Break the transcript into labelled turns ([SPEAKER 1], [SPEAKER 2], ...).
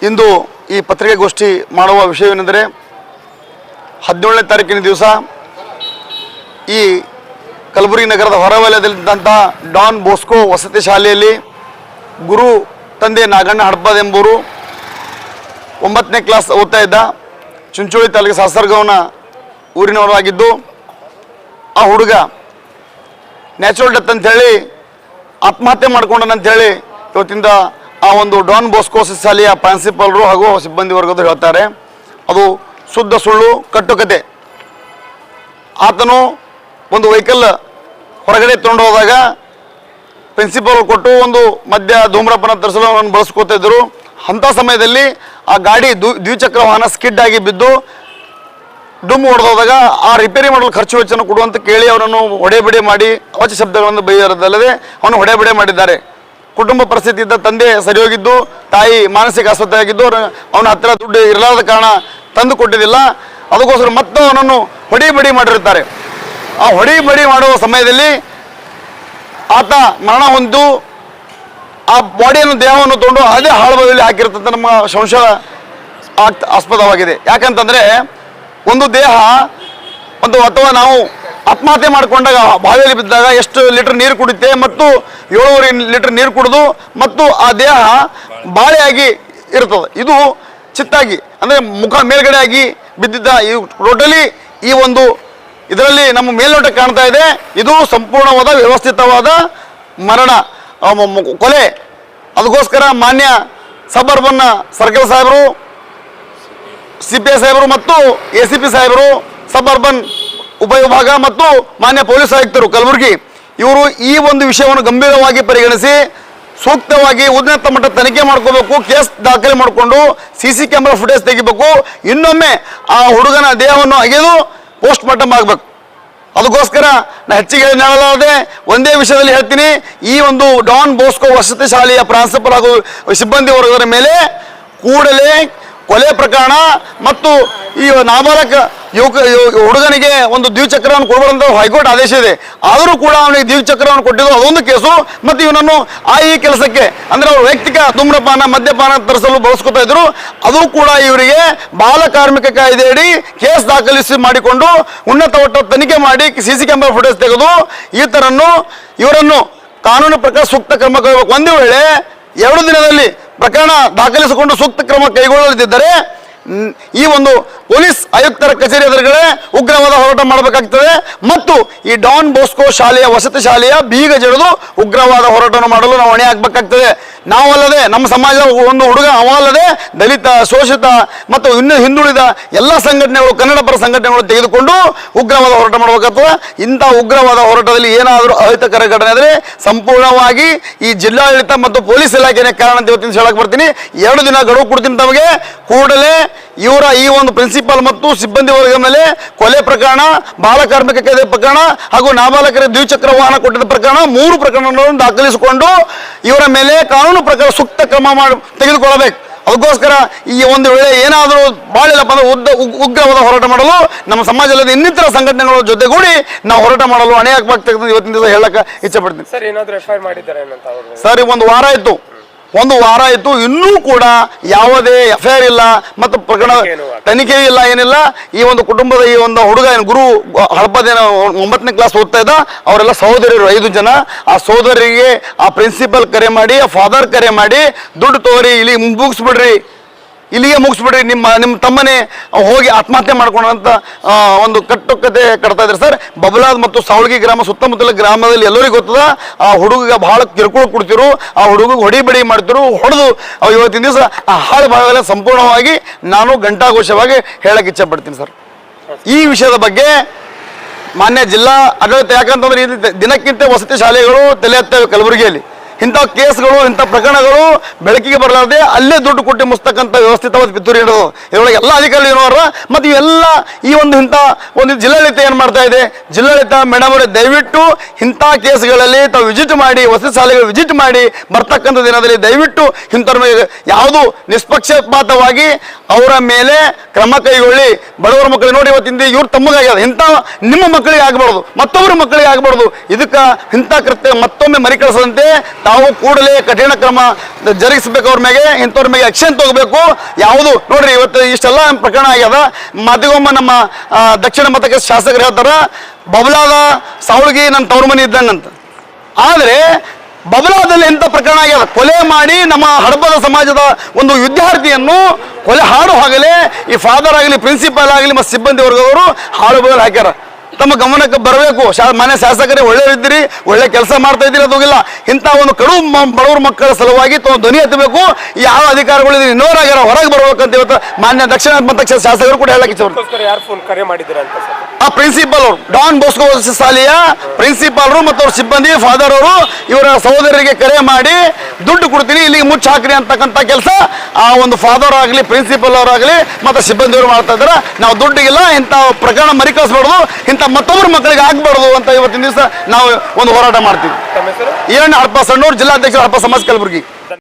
[SPEAKER 1] ಇಂದು ಈ ಪತ್ರಿಕಾಗೋಷ್ಠಿ ಮಾಡುವ ವಿಷಯವೇನೆಂದರೆ 17ನೇ ತಾರೀಕಿನ ದಿವಸ ಈ ಕಲಬುರಗಿ ನಗರದ ಹೊರವಲಯದಲ್ಲಿದ್ದಂಥ ಡಾನ್ ಬೋಸ್ಕೋ ವಸತಿ ಶಾಲೆಯಲ್ಲಿ ಗುರು ತಂದೆ ನಾಗಣ್ಣ ಹಡಪದ್ ಎಂಬುವರು 9ನೇ ಕ್ಲಾಸ್ ಓದ್ತಾ ಇದ್ದ. ಚುಂಚೋಳಿ ತಾಲೂಕು ಸಾಸರಗಾಂವನ ಊರಿನವರಾಗಿದ್ದು ಆ ಹುಡುಗ ನ್ಯಾಚುರಲ್ ಡೆತ್ ಅಂಥೇಳಿ ಆತ್ಮಹತ್ಯೆ ಮಾಡ್ಕೊಂಡನಂಥೇಳಿ ಇವತ್ತಿಂದ ಆ ಒಂದು ಡಾನ್ ಬೋಸ್ಕೋ ಶಾಲೆಯ ಪ್ರಿನ್ಸಿಪಾಲರು ಹಾಗೂ ಸಿಬ್ಬಂದಿ ವರ್ಗದವರು ಹೇಳ್ತಾರೆ. ಅದು ಶುದ್ಧ ಸುಳ್ಳು, ಕಟ್ಟುಕತೆ. ಆತನು ಒಂದು ವೆಹಿಕಲ್ ಹೊರಗಡೆ ತೊಗೊಂಡು ಹೋದಾಗ ಪ್ರಿನ್ಸಿಪಾಲ್ ಕೊಟ್ಟು ಒಂದು ಮದ್ಯ ಧೂಮ್ರಪಾನ ತರಿಸಲು ಅವನು ಬಳಸ್ಕೋತಾ ಇದ್ದರು. ಅಂಥ ಸಮಯದಲ್ಲಿ ಆ ಗಾಡಿ ದ್ವಿಚಕ್ರ ವಾಹನ ಸ್ಕಿಡ್ ಆಗಿ ಬಿದ್ದು ಡುಮ್ ಹೊಡೆದೋದಾಗ ಆ ರಿಪೇರಿ ಮಾಡಲು ಖರ್ಚು ವೆಚ್ಚವನ್ನು ಕೊಡುವಂತ ಕೇಳಿ ಅವನನ್ನು ಹೊಡೆಬಡೆ ಮಾಡಿ ಅವಾಚ್ಯ ಶಬ್ದಗಳನ್ನು ಬೈಯರದಲ್ಲದೆ ಅವನು ಹೊಡೆಬಡೆ ಮಾಡಿದ್ದಾರೆ. ಕುಟುಂಬ ಪರಿಸ್ಥಿತಿ ಇದ್ದ ತಂದೆ ಸರಿ ಹೋಗಿದ್ದು, ತಾಯಿ ಮಾನಸಿಕ ಅಸ್ವಸ್ಥ ಆಗಿದ್ದು, ಅವನ ಹತ್ತಿರ ದುಡ್ಡು ಇರಲಾರದ ಕಾರಣ ತಂದು ಕೊಟ್ಟಿದ್ದಿಲ್ಲ. ಅದಕ್ಕೋಸ್ಕರ ಮತ್ತೆ ಅವನನ್ನು ಹೊಡಿಬಡಿ ಮಾಡಿರುತ್ತಾರೆ. ಆ ಹೊಡಿಬಡಿ ಮಾಡುವ ಸಮಯದಲ್ಲಿ ಆತ ಮರಣ ಹೊಂದು ಆ ಬಾಡಿಯನ್ನು ದೇಹವನ್ನು ತೊಗೊಂಡು ಅದೇ ಹಾಳುಬದಲ್ಲಿ ಹಾಕಿರ್ತಂತ ನಮ್ಮ ಸಂಶಯ ಆಸ್ಪದವಾಗಿದೆ. ಯಾಕಂತಂದರೆ ಒಂದು ದೇಹ ಒಂದು ಅಥವಾ ನಾವು ಆತ್ಮಹತ್ಯೆ ಮಾಡಿಕೊಂಡಾಗ ಬಾವಿಯಲ್ಲಿ ಬಿದ್ದಾಗ ಎಷ್ಟು ಲೀಟರ್ ನೀರು ಕುಡಿತೆ ಮತ್ತು 7.5 ಲೀಟರ್ ನೀರು ಕುಡಿದು ಮತ್ತು ಆ ದೇಹ ಬಾಳೆಯಾಗಿ ಇರ್ತದೆ. ಇದು ಚಿತ್ತಾಗಿ ಅಂದರೆ ಮುಖ ಮೇಲ್ಗಡೆ ಆಗಿ ಬಿದ್ದಿದ್ದ ಈ ಟೋಟಲಿ ಈ ಒಂದು ಇದರಲ್ಲಿ ನಮ್ಮ ಮೇಲ್ನೋಟ ಕಾಣ್ತಾ ಇದೆ. ಇದು ಸಂಪೂರ್ಣವಾದ ವ್ಯವಸ್ಥಿತವಾದ ಮರಣ, ಕೊಲೆ. ಅದಕ್ಕೋಸ್ಕರ ಮಾನ್ಯ ಸಬ್-ಅರ್ಬನ್ ಸರ್ಕಲ್ ಸಾಹೇಬರು, CPI ಸಾಹೇಬರು ಮತ್ತು ACP ಸಾಹೇಬರು, ಸಬ್-ಅರ್ಬನ್ ಉಪವಿಭಾಗ ಮತ್ತು ಮಾನ್ಯ ಪೊಲೀಸ್ ಆಯುಕ್ತರು ಕಲಬುರಗಿ ಇವರು ಈ ಒಂದು ವಿಷಯವನ್ನು ಗಂಭೀರವಾಗಿ ಪರಿಗಣಿಸಿ ಸೂಕ್ತವಾಗಿ ಉನ್ನತ ಮಟ್ಟ ತನಿಖೆ ಮಾಡ್ಕೋಬೇಕು. ಕೇಸ್ ದಾಖಲೆ ಮಾಡಿಕೊಂಡು CC ಕ್ಯಾಮೆರಾ ಫುಟೇಜ್ ತೆಗಿಬೇಕು. ಇನ್ನೊಮ್ಮೆ ಆ ಹುಡುಗನ ದೇಹವನ್ನು ಅಗೆದು ಪೋಸ್ಟ್ ಮಾರ್ಟಮ್ ಆಗಬೇಕು. ಅದಕ್ಕೋಸ್ಕರ ನಾನು ಹೆಚ್ಚಿಗೆ ಹೇಳಲಾರದೆ ಒಂದೇ ವಿಷಯದಲ್ಲಿ ಹೇಳ್ತೀನಿ. ಈ ಒಂದು ಡಾನ್ ಬೋಸ್ಕೋ ವಸತಿ ಶಾಲೆಯ ಪ್ರಿನ್ಸಿಪಾಲ್ ಹಾಗೂ ಸಿಬ್ಬಂದಿ ವರ್ಗದ ಮೇಲೆ ಕೂಡಲೇ ಕೊಲೆ ಪ್ರಕರಣ ಮತ್ತು ಈ ನಾಬಾಲಕ ಹುಡುಗನಿಗೆ ಒಂದು ದ್ವಿಚಕ್ರವನ್ನು ಕೊಡಬಾರಂತ ಹೈಕೋರ್ಟ್ ಆದೇಶ ಇದೆ. ಆದರೂ ಕೂಡ ಅವನಿಗೆ ದ್ವಿಚಕ್ರವನ್ನು ಕೊಟ್ಟಿದ್ದು ಅದೊಂದು ಕೇಸು. ಮತ್ತು ಇವನನ್ನು ಈ ಕೆಲಸಕ್ಕೆ ಅಂದರೆ ಅವರು ವೈಯಕ್ತಿಕ ಧೂಮ್ರಪಾನ ಮದ್ಯಪಾನ ತರಿಸಲು ಬಳಸ್ಕೊತಾ ಇದ್ರು. ಅದು ಕೂಡ ಇವರಿಗೆ ಬಾಲ ಕಾರ್ಮಿಕ ಕಾಯ್ದೆಯಡಿ ಕೇಸ್ ದಾಖಲಿಸಿ ಮಾಡಿಕೊಂಡು ಉನ್ನತ ಮಟ್ಟ ತನಿಖೆ ಮಾಡಿ CC ಕ್ಯಾಮೆರಾ ಫುಟೇಜ್ ತೆಗೆದು ಇವರನ್ನು ಕಾನೂನು ಪ್ರಕಾರ ಸೂಕ್ತ ಕ್ರಮ ಕೈಗೊಳ್ಳಬೇಕು. ಒಂದು ವೇಳೆ 2 ದಿನದಲ್ಲಿ ಪ್ರಕರಣ ದಾಖಲಿಸಿಕೊಂಡು ಸೂಕ್ತ ಕ್ರಮ ಕೈಗೊಳ್ಳದಿದ್ದರೆ ಈ ಒಂದು ಪೊಲೀಸ್ ಆಯುಕ್ತರ ಕಚೇರಿ ಎದುರುಗಡೆ ಉಗ್ರವಾದ ಹೋರಾಟ ಮಾಡಬೇಕಾಗ್ತದೆ. ಮತ್ತು ಈ ಡಾನ್ ಬೋಸ್ಕೋ ಶಾಲೆಯ ವಸತಿ ಶಾಲೆಯ ಬೀಗ ಜಡಿದು ಉಗ್ರವಾದ ಹೋರಾಟವನ್ನು ಮಾಡಲು ನಾವು ಹೊಣೆ ಹಾಕಬೇಕಾಗ್ತದೆ. ನಾವಲ್ಲದೆ ನಮ್ಮ ಸಮಾಜದ ಒಂದು ಹುಡುಗ ಅವಲ್ಲದೆ ದಲಿತ, ಶೋಷಿತ ಮತ್ತು ಇನ್ನು ಹಿಂದುಳಿದ ಎಲ್ಲ ಸಂಘಟನೆಗಳು, ಕನ್ನಡ ಪರ ಸಂಘಟನೆಗಳು ತೆಗೆದುಕೊಂಡು ಉಗ್ರವಾದ ಹೋರಾಟ ಮಾಡಬೇಕಾಗ್ತದೆ. ಇಂಥ ಉಗ್ರವಾದ ಹೋರಾಟದಲ್ಲಿ ಏನಾದರೂ ಅಹಿತಕರ ಘಟನೆ ಆದರೆ ಸಂಪೂರ್ಣವಾಗಿ ಈ ಜಿಲ್ಲಾಡಳಿತ ಮತ್ತು ಪೊಲೀಸ್ ಇಲಾಖೆನೇ ಕಾರಣ ಅಂತ ಇವತ್ತಿನ ಹೇಳಕ್ಕೆ ಬರ್ತೀನಿ. 2 ದಿನ ಗಡುವು ಕೊಡ್ತೀನಿ ತಮಗೆ. ಕೂಡಲೇ ಇವರ ಈ ಒಂದು ಪ್ರಿನ್ಸಿಪಾಲ್ ಮತ್ತು ಸಿಬ್ಬಂದಿ ವರ್ಗದ ಮೇಲೆ ಕೊಲೆ ಪ್ರಕರಣ, ಬಾಲ ಕಾರ್ಮಿಕ ಕಾಯ್ದೆ ಪ್ರಕರಣ ಹಾಗೂ ನಾಬಾಲಕರ ದ್ವಿಚಕ್ರ ವಾಹನ ಕೊಟ್ಟಿದ್ದ ಪ್ರಕರಣ 3 ಪ್ರಕರಣಗಳನ್ನು ದಾಖಲಿಸಿಕೊಂಡು ಇವರ ಮೇಲೆ ಕಾನೂನು ಪ್ರಕಾರ ಸೂಕ್ತ ಕ್ರಮ ತೆಗೆದುಕೊಳ್ಳಬೇಕು. ಅದಕ್ಕೋಸ್ಕರ ಈ ಒಂದು ವೇಳೆ ಏನಾದರೂ ಬಾಳಿಲ್ಲಪ್ಪ ಅಂದ್ರೆ ಉಗ್ರವಾದ ಹೋರಾಟ ಮಾಡಲು ನಮ್ಮ ಸಮಾಜದಲ್ಲಿ ಇನ್ನಿತರ ಸಂಘಟನೆಗಳ ಜೊತೆಗೂಡಿ ನಾವು ಹೋರಾಟ ಮಾಡಲು ಹೊಣೆ ಹಾಕಬೇಕಾಗ್ತದೆ ಇವತ್ತಿನ ದಿವಸ ಹೇಳಕ್ಕೆ ಇಚ್ಛೆಪಡ್ತೀನಿ. ಸರ್, ಒಂದು ವಾರ ಆಯಿತು ಇನ್ನೂ ಕೂಡ ಯಾವುದೇ FIR ಇಲ್ಲ ಮತ್ತು ಪ್ರಕರಣ ತನಿಖೆ ಇಲ್ಲ, ಏನಿಲ್ಲ. ಈ ಒಂದು ಕುಟುಂಬದ ಈ ಒಂದು ಹುಡುಗ ಗುರು ಹಳಪದೇನ 9ನೇ ಕ್ಲಾಸ್ ಓದ್ತಾ ಇದ್ದ. ಅವರೆಲ್ಲ ಸಹೋದರರು 5 ಜನ. ಆ ಸಹೋದರಿಗೆ ಆ ಪ್ರಿನ್ಸಿಪಲ್ ಕರೆ ಮಾಡಿ, ಆ ಫಾದರ್ ಕರೆ ಮಾಡಿ, ದುಡ್ಡು ತಗೋರಿ, ಇಲ್ಲಿಗೆ ಮುಗಿಸ್ಬಿಡ್ರಿ, ನಿಮ್ಮ ತಮ್ಮನೇ ಹೋಗಿ ಆತ್ಮಹತ್ಯೆ ಮಾಡ್ಕೊಂಡಂತ ಒಂದು ಕಟ್ಟುಕತೆ ಕಟ್ತಾ ಇದ್ದಾರೆ ಸರ್. ಬಬಲಾದ್ ಮತ್ತು ಸಾವಳಗಿ ಗ್ರಾಮ ಸುತ್ತಮುತ್ತಲ ಗ್ರಾಮದಲ್ಲಿ ಎಲ್ಲರಿಗೂ ಗೊತ್ತದ. ಆ ಹುಡುಗ ಬಹಳ ಕಿರುಕುಳ ಕೊಡ್ತಿರು, ಆ ಹುಡುಗಿಗೆ ಹೊಡಿಬಡಿ ಮಾಡ್ತಿರು, ಹೊಡೆದು ಇವತ್ತಿನ ದಿವಸ ಆ ಹಾಳು ಭಾಗದಲ್ಲಿ ಸಂಪೂರ್ಣವಾಗಿ ನಾನು ಘಂಟಾಘೋಷವಾಗಿ ಹೇಳಕ್ಕೆ ಇಚ್ಛೆ ಪಡ್ತೀನಿ ಸರ್. ಈ ವಿಷಯದ ಬಗ್ಗೆ ಮಾನ್ಯ ಜಿಲ್ಲಾ ಆಡಳಿತ, ಯಾಕಂತಂದ್ರೆ ದಿನಕ್ಕಿಂತ ವಸತಿ ಶಾಲೆಗಳು ತಲೆ ಎತ್ತವೆ ಕಲಬುರಗಿಯಲ್ಲಿ. ಇಂಥ ಕೇಸ್ಗಳು, ಇಂಥ ಪ್ರಕರಣಗಳು ಬೆಳಕಿಗೆ ಬರಲಾರದೆ ಅಲ್ಲೇ ದುಡ್ಡು ಕೊಟ್ಟು ಮುಸ್ತಕ್ಕಂಥ ವ್ಯವಸ್ಥಿತವಾದ ಪಿತೂರಿ ಇಡೋದು. ಇದರೊಳಗೆ ಎಲ್ಲ ಅಧಿಕಾರಿಗಳು ಇರೋರ. ಮತ್ತು ಇವೆಲ್ಲ ಈ ಒಂದು ಜಿಲ್ಲಾಡಳಿತ ಏನು ಮಾಡ್ತಾ ಇದೆ? ಜಿಲ್ಲಾಡಳಿತ ಮೇಡಮ್ ಅವರೇ, ದಯವಿಟ್ಟು ಇಂಥ ಕೇಸ್ಗಳಲ್ಲಿ ತಾವು ವಿಸಿಟ್ ಮಾಡಿ, ವಸತಿ ಶಾಲೆಗಳು ವಿಸಿಟ್ ಮಾಡಿ ಬರ್ತಕ್ಕಂಥ ದಿನದಲ್ಲಿ ದಯವಿಟ್ಟು ಇಂಥವ್ರ ಯಾವುದು ನಿಷ್ಪಕ್ಷಪಾತವಾಗಿ ಅವರ ಮೇಲೆ ಕ್ರಮ ಕೈಗೊಳ್ಳಿ. ಬಡವರ ಮಕ್ಕಳಿಗೆ ನೋಡಿ, ಇವತ್ತಿಂದ ಇವ್ರು ತಮ್ಮಗಾಗ್ಯದ, ಇಂಥ ನಿಮ್ಮ ಮಕ್ಕಳಿಗೆ ಆಗಬಾರ್ದು, ಮತ್ತೊಬ್ಬರ ಮಕ್ಕಳಿಗೆ ಆಗಬಾರ್ದು. ಇದಕ್ಕೆ ಇಂಥ ಕೃತ್ಯ ಮತ್ತೊಮ್ಮೆ ಮರಿಕಳಿಸದಂತೆ ತಾವು ಕೂಡಲೇ ಕಠಿಣ ಕ್ರಮ ಜರುಗಿಸಬೇಕು. ಅವ್ರ ಮೇಲೆ ಇಂಥವ್ರ ಮೇಲೆ ಆಕ್ಷನ್ ತಗೋಬೇಕು. ಯಾವುದು ನೋಡ್ರಿ, ಇವತ್ತು ಇಷ್ಟೆಲ್ಲ ಪ್ರಕರಣ ಆಗ್ಯದ. ಮದಿಗೊಮ್ಮ ನಮ್ಮ ದಕ್ಷಿಣ ಮತಕ್ಷೇತ್ರ ಶಾಸಕರು ಹೇಳ್ತಾರ, ಬಬಲಾದ ಸಾವಳಗಿ ನನ್ನ ತವ್ರ ಮನೆ ಇದ್ದಂಗಂತ. ಆದರೆ ಬಬಲಾದಲ್ಲಿ ಎಂಥ ಪ್ರಕರಣ ಆಗ್ಯದ, ಕೊಲೆ ಮಾಡಿ ನಮ್ಮ ಹಡಪದ ಸಮಾಜದ ಒಂದು ವಿದ್ಯಾರ್ಥಿಯನ್ನು ಕೊಲೆ ಹಾಡು ಆಗಲಿ, ಈ ಫಾದರ್ ಆಗಲಿ, ಪ್ರಿನ್ಸಿಪಾಲ್ ಆಗಲಿ ಮತ್ತು ಸಿಬ್ಬಂದಿ ವರ್ಗದವರು ಹಾಳು ಬದಲು ಹಾಕ್ಯಾರ. ತಮ್ಮ ಗಮನಕ್ಕೆ ಬರಬೇಕು. ಮನೆ ಶಾಸಕರೇ ಒಳ್ಳೆಯವರಿದ್ದೀರಿ, ಒಳ್ಳೆ ಕೆಲಸ ಮಾಡ್ತಾ ಇದ್ದೀರಿ, ಅದೋಗಿಲ್ಲ. ಇಂಥ ಒಂದು ಕಡು ಬಡವರ ಮಕ್ಕಳ ಸಲುವಾಗಿ ತಾವು ಧ್ವನಿ ಎತ್ತಬೇಕು. ಯಾವ ಅಧಿಕಾರಿಗಳು ಇನ್ನೋರ್ ಆಗ್ಯಾರ, ಹೊರಗೆ ಬರ್ಬೇಕಂತ ಇವತ್ತು ಮಾನ್ಯ ದಕ್ಷಿಣ ಮತಕ್ಷೇತ್ರ ಶಾಸಕರು ಕೂಡ ಹೇಳಕ್ಕೆ ಆ ಪ್ರಿನ್ಸಿಪಾಲ್ ಅವರು ಡಾನ್ ಬೋಸ್ಕೋ ಶಾಲೆಯ ಪ್ರಿನ್ಸಿಪಾಲ್ರು ಮತ್ತು ಅವ್ರ ಸಿಬ್ಬಂದಿ ಫಾದರ್ ಅವರು ಇವರ ಸಹೋದರರಿಗೆ ಕರೆ ಮಾಡಿ ದುಡ್ಡು ಕೊಡ್ತೀನಿ, ಇಲ್ಲಿಗೆ ಮುಚ್ಚ ಹಾಕ್ರಿ ಅಂತಕ್ಕಂಥ ಕೆಲಸ ಆ ಒಂದು ಫಾದರ್ ಆಗಲಿ, ಪ್ರಿನ್ಸಿಪಲ್ ಅವರಾಗಲಿ ಮತ್ತು ಸಿಬ್ಬಂದಿಯವರು ಮಾಡ್ತಾ ಇದ್ದಾರೆ. ನಾವು ದುಡ್ಡಿಗಿಲ್ಲ, ಇಂಥ ಪ್ರಕರಣ ಮರಿಕಳಿಸ್ಬಾರ್ದು, ಇಂಥ ಮತ್ತೊಬ್ಬರ ಮಕ್ಕಳಿಗೆ ಆಗ್ಬಾರ್ದು ಅಂತ ಇವತ್ತಿನ ದಿವಸ ನಾವು ಒಂದು ಹೋರಾಟ ಮಾಡ್ತೀವಿ. ಈರಣ್ಣ ಹಡಪ ಸಣ್ಣೂರು, ಜಿಲ್ಲಾಧ್ಯಕ್ಷ ಹಡಪ ಸಮಾಜ ಕಲಬುರಗಿ.